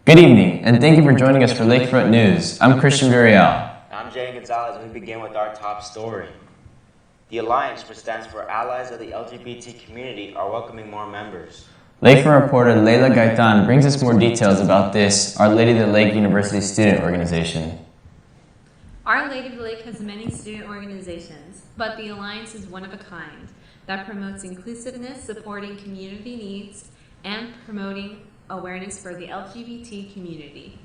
Good evening, and thank you for joining us for Lakefront News. I'm Christian Virial. I'm Jay Gonzalez, and we begin with our top story. The Alliance, which stands for Allies of the LGBT Community, are welcoming more members. Lakefront reporter Leila Gaitan brings us more details about this Our Lady of the Lake University student organization. Our Lady of the Lake has many student organizations, but the Alliance is one of a kind that promotes inclusiveness, supporting community needs, and promoting awareness for the LGBT community.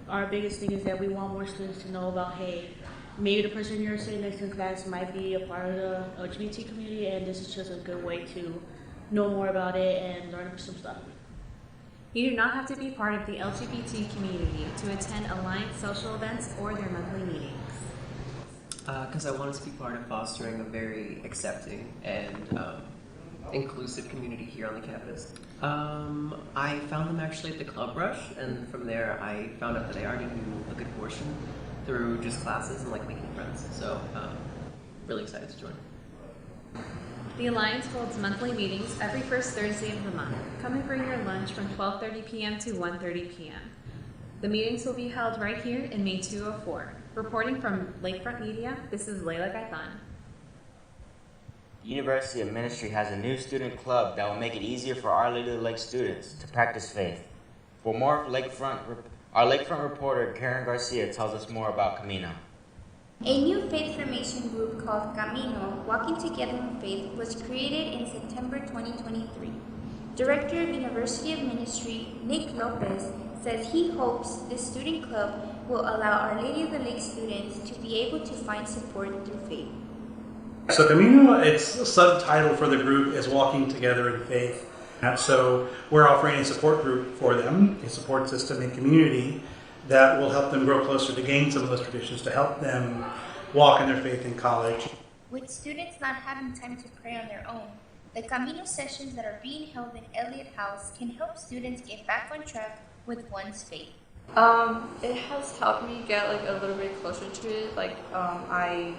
Our biggest thing is that we want more students to know about, hey, maybe the person you're sitting next to in class might be a part of the LGBT community, and this is just a good way to know more about it and learn some stuff. You do not have to be part of the LGBT community to attend Alliance social events or their monthly meetings. Because I want to be part of fostering a very accepting and inclusive community here on the campus. I found them actually at the Club Rush, and from there I found out that I already knew a good portion through just classes and like making friends. So really excited to join. The Alliance holds monthly meetings every first Thursday of the month. Come and bring your lunch from 12:30 p.m. to 1:30 p.m. The meetings will be held right here in May 204. Reporting from Lakefront Media, this is Leila Gaitan. University of Ministry has a new student club that will make it easier for Our Lady of the Lake students to practice faith. For more, our Lakefront reporter Karen Garcia tells us more about Camino. A new faith formation group called Camino, Walking Together in Faith, was created in September 2023. Director of University of Ministry, Nick Lopez, says he hopes this student club will allow Our Lady of the Lake students to be able to find support through faith. So Camino, its subtitle for the group is Walking Together in Faith. So we're offering a support group for them, a support system and community that will help them grow closer to gain some of those traditions, to help them walk in their faith in college. With students not having time to pray on their own, the Camino sessions that are being held in Elliott House can help students get back on track with one's faith. It has helped me get like a little bit closer to it. I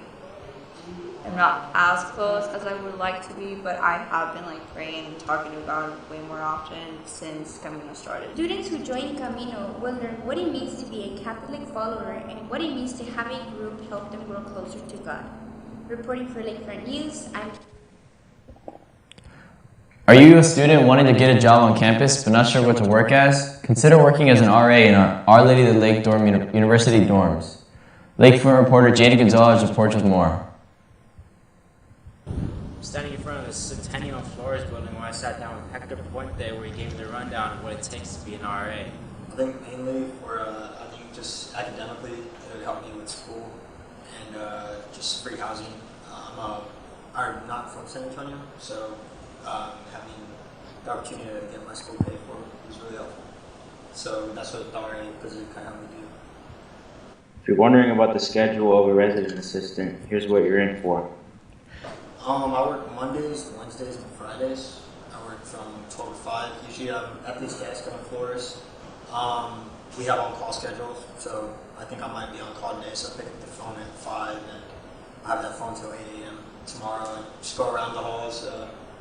am not as close as I would like to be, but I have been praying and talking about it way more often since Camino started. Students who join Camino will learn what it means to be a Catholic follower and what it means to have a group help them grow closer to God. Reporting for Lakefront News, I'm... Are you a student wanting to get a job on campus but not sure what to work as? Consider working as an RA in Our Lady of the Lake University dorms. Lakefront reporter JD Gonzalez reports with more. Standing in front of the Centennial Flores building where I sat down with Hector Puente, where he gave me the rundown of what it takes to be an RA. I think mainly just academically it would help me with school and just free housing. I'm not from San Antonio, so having the opportunity to get my school paid for was really helpful. So that's what the RA position kind of helped me do. If you're wondering about the schedule of a resident assistant, here's what you're in for. I work Mondays, Wednesdays, and Fridays. I work from 12 to 5. Usually I'm at this desk on Flores. We have on-call schedules, so I think I might be on call today, so I pick up the phone at 5, and I have that phone till 8 a.m. tomorrow, and just go around the halls,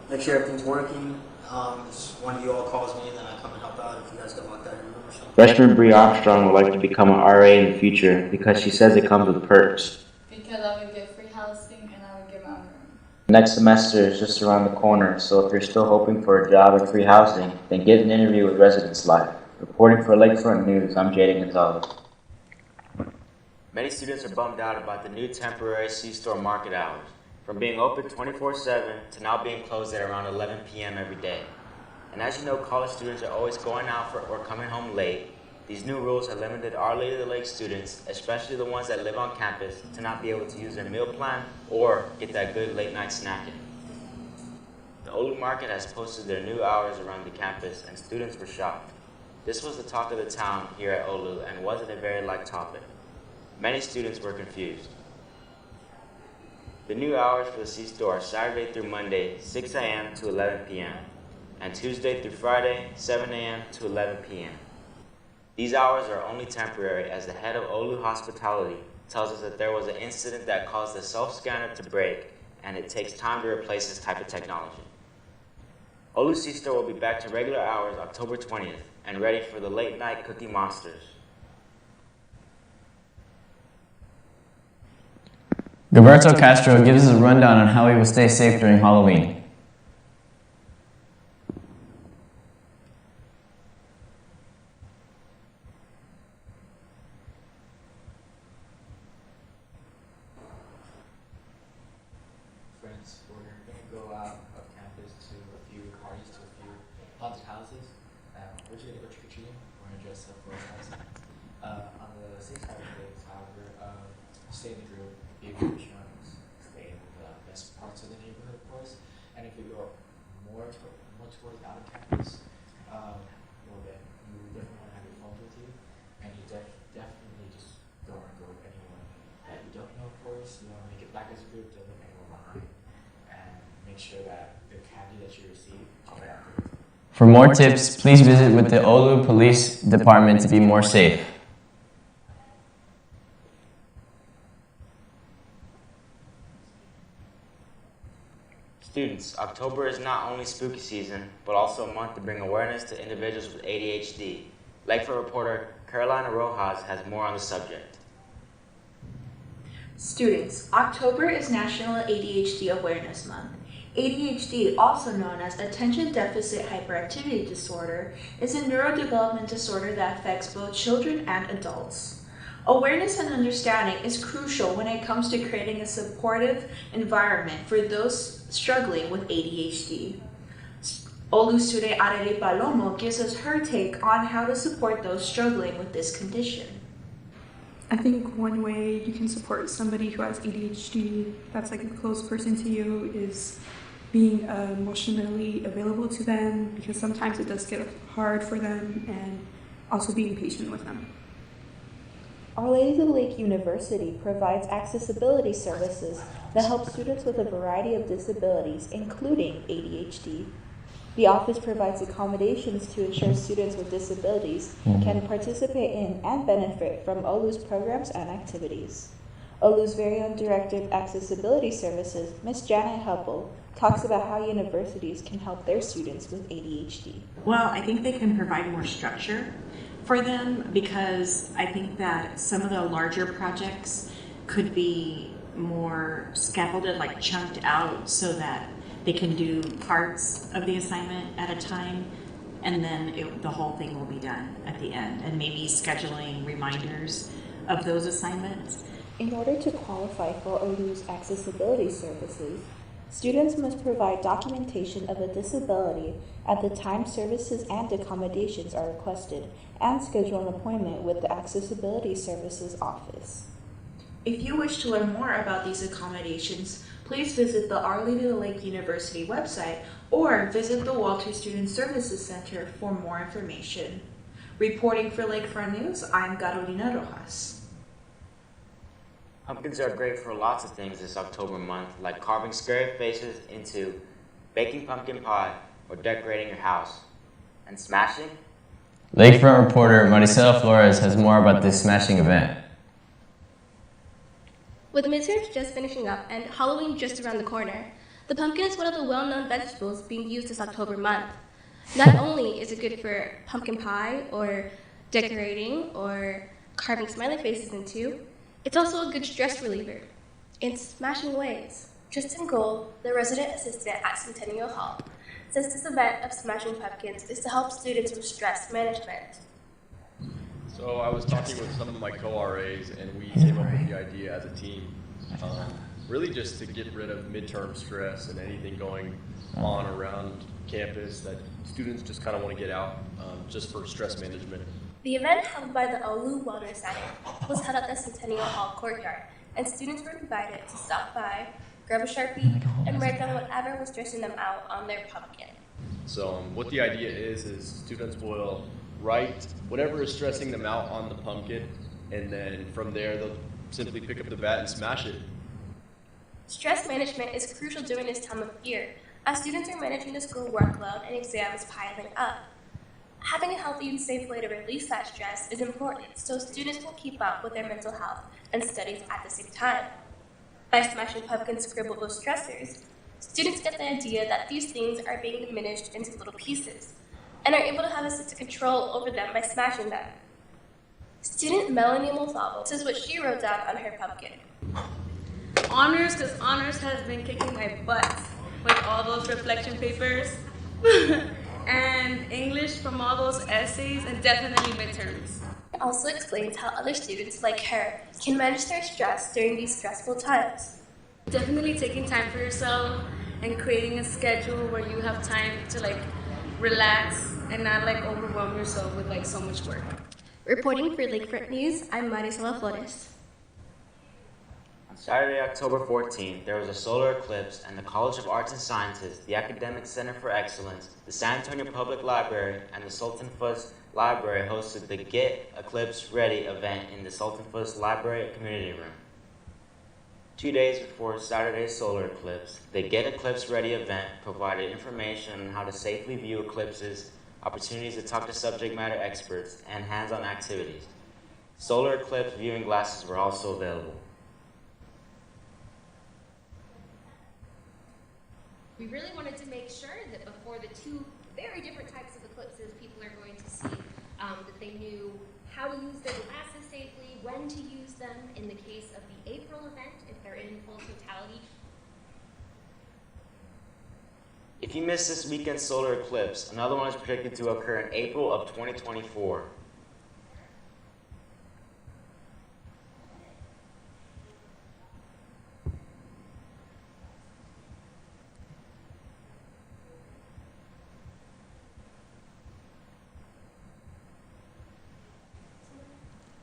make sure everything's working. If one of you all calls me, then I come and help out if you guys got locked out of your room or something. Freshman Bree Armstrong would like to become an RA in the future because she says it comes with perks. Because I would get free housing and I would get my own room. Next semester is just around the corner, so if you're still hoping for a job and free housing, then get an interview with Residence Life. Reporting for Lakefront News, I'm Jaden Gonzalez. Many students are bummed out about the new temporary C-store market hours, from being open 24/7 to now being closed at around 11 p.m. every day. And as you know, college students are always going out or coming home late. These new rules have limited Our Lady of the Lake students, especially the ones that live on campus, to not be able to use their meal plan or get that good late night snacking. The Olu Market has posted their new hours around the campus, and students were shocked. This was the talk of the town here at Olu and wasn't a very light topic. Many students were confused. The new hours for the C-store are Saturday through Monday, 6 a.m. to 11 p.m., and Tuesday through Friday, 7 a.m. to 11 p.m. These hours are only temporary, as the head of Olu Hospitality tells us that there was an incident that caused the self-scanner to break, and it takes time to replace this type of technology. Olu C-Store will be back to regular hours October 20th, and ready for the late night cookie monsters. Gilberto Castro gives us a rundown on how we will stay safe during Halloween. Friends, we're going to go out of campus to a few parties, to a few haunted houses. We're just going to go trick-or-treating. We're going to dress up for us. On the safe side of things, however, stay in the group, be with your friends, stay in the best parts of the neighborhood, of course. And if you go more towards out of campus, well then you definitely want to have your phone with you, and you definitely just don't want to go with anyone that you don't know, of course. You want to make it back as a group, don't leave anyone behind, and make sure that the candy that you receive, check it out. For more tips, please visit with the Olu Police Department to be more safe. Students, October is not only spooky season, but also a month to bring awareness to individuals with ADHD. Lakefront reporter Carolina Rojas has more on the subject. Students, October is National ADHD Awareness Month. ADHD, also known as Attention Deficit Hyperactivity Disorder, is a neurodevelopment disorder that affects both children and adults. Awareness and understanding is crucial when it comes to creating a supportive environment for those struggling with ADHD. Olu student Arere Palomo gives us her take on how to support those struggling with this condition. I think one way you can support somebody who has ADHD that's like a close person to you is being emotionally available to them, because sometimes it does get hard for them, and also being patient with them. Our Lady of the Lake University provides accessibility services that help students with a variety of disabilities, including ADHD. The office provides accommodations to ensure students with disabilities can participate in and benefit from Olu's programs and activities. Olu's very own Director of Accessibility Services, Ms. Janet Hubbell, talks about how universities can help their students with ADHD. Well, I think they can provide more structure for them, because I think that some of the larger projects could be more scaffolded, like chunked out, so that they can do parts of the assignment at a time, and then the whole thing will be done at the end, and maybe scheduling reminders of those assignments. In order to qualify for Olu's accessibility services, students must provide documentation of a disability at the time services and accommodations are requested, and schedule an appointment with the Accessibility Services office. If you wish to learn more about these accommodations, please visit the Our Lady of the Lake University website or visit the Walter Student Services Center for more information. Reporting for Lakefront News, I'm Carolina Rojas. Pumpkins are great for lots of things this October month, like carving scary faces into baking pumpkin pie or decorating your house. And smashing? Lakefront reporter Maricela Flores has more about this smashing event. With midterms just finishing up and Halloween just around the corner, the pumpkin is one of the well-known vegetables being used this October month. Not only is it good for pumpkin pie or decorating or carving smiley faces into, it's also a good stress reliever in smashing ways. Tristan Gold, the resident assistant at Centennial Hall, says this event of smashing pumpkins is to help students with stress management. So I was talking with some of my co-RAs, and we came up with the idea as a team, really just to get rid of midterm stress and anything going on around campus that students just kind of want to get out, just for stress management. The event held by the Olu Wellness Center was held at the Centennial Hall courtyard, and students were invited to stop by, grab a Sharpie, and write down whatever was stressing them out on their pumpkin. So what the idea is students will write whatever is stressing them out on the pumpkin, and then from there they'll simply pick up the bat and smash it. Stress management is crucial during this time of year, as students are managing the school workload and exams piling up. Having a healthy and safe way to release that stress is important so students can keep up with their mental health and studies at the same time. By smashing pumpkins scribbled with stressors, students get the idea that these things are being diminished into little pieces. and are able to have a sense of control over them by smashing them. Student Melanie Montalvo says what she wrote down on her pumpkin. Honors, because honors has been kicking my butt with all those reflection papers. And English from all those essays, and definitely midterms. It also explains how other students like her can manage their stress during these stressful times. Definitely taking time for yourself and creating a schedule where you have time to relax and not overwhelm yourself with so much work. Reporting for Lakefront News, I'm Marisela Flores. On Saturday, October 14th, there was a solar eclipse, and the College of Arts and Sciences, the Academic Center for Excellence, the San Antonio Public Library, and the Sultan Fuzz Library hosted the Get Eclipse Ready event in the Sultan Fuzz Library Community Room. 2 days before Saturday's solar eclipse, the Get Eclipse Ready event provided information on how to safely view eclipses, opportunities to talk to subject matter experts, and hands-on activities. Solar eclipse viewing glasses were also available. We really wanted to make sure that before the two very different types of eclipses people are going to see, that they knew how to use their glasses safely, when to use them in the case of the April event, if they're in full totality. If you missed this weekend's solar eclipse, another one is predicted to occur in April of 2024.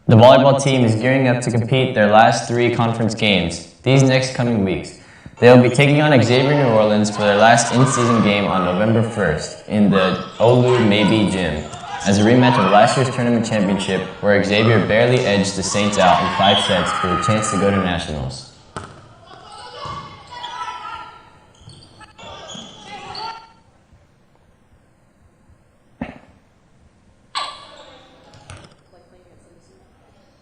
The volleyball team is gearing up to compete their last 3 conference games these next coming weeks. They will be taking on Xavier New Orleans for their last in-season game on November 1st in the Olu Maybe Gym, as a rematch of last year's tournament championship where Xavier barely edged the Saints out in 5 sets for a chance to go to nationals.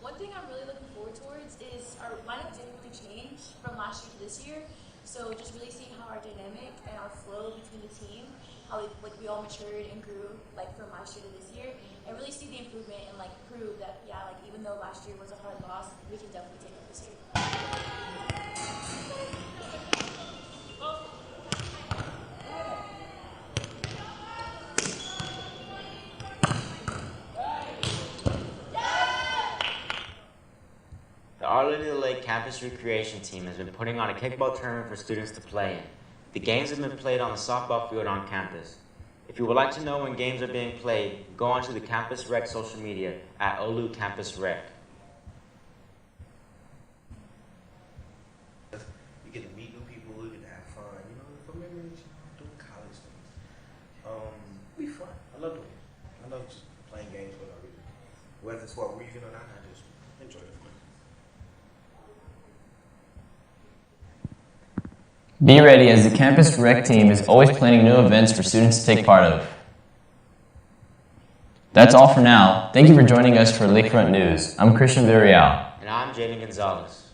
One thing I'm really looking forward towards is our lineup didn't really change from last year to this year. So just really seeing how our dynamic and our flow between the team, how we all matured and grew from last year to this year, and really see the improvement and prove that even though last year was a hard loss, we can definitely take it this year. The Our Lady of the Lake Campus Recreation Team has been putting on a kickball tournament for students to play in. The games have been played on the softball field on campus. If you would like to know when games are being played, go onto the Campus Rec social media at Olu Campus Rec. You get to meet new people, you get to have fun, from memories, doing college things. Be fun. I love doing it. I love just playing games for no reason. Whether it's for a reason or not, I just enjoy it. Be ready, as the Campus Rec team is always planning new events for students to take part of. That's all for now. Thank you for joining us for Lakefront News. I'm Christian Villarreal. And I'm Jaden Gonzalez.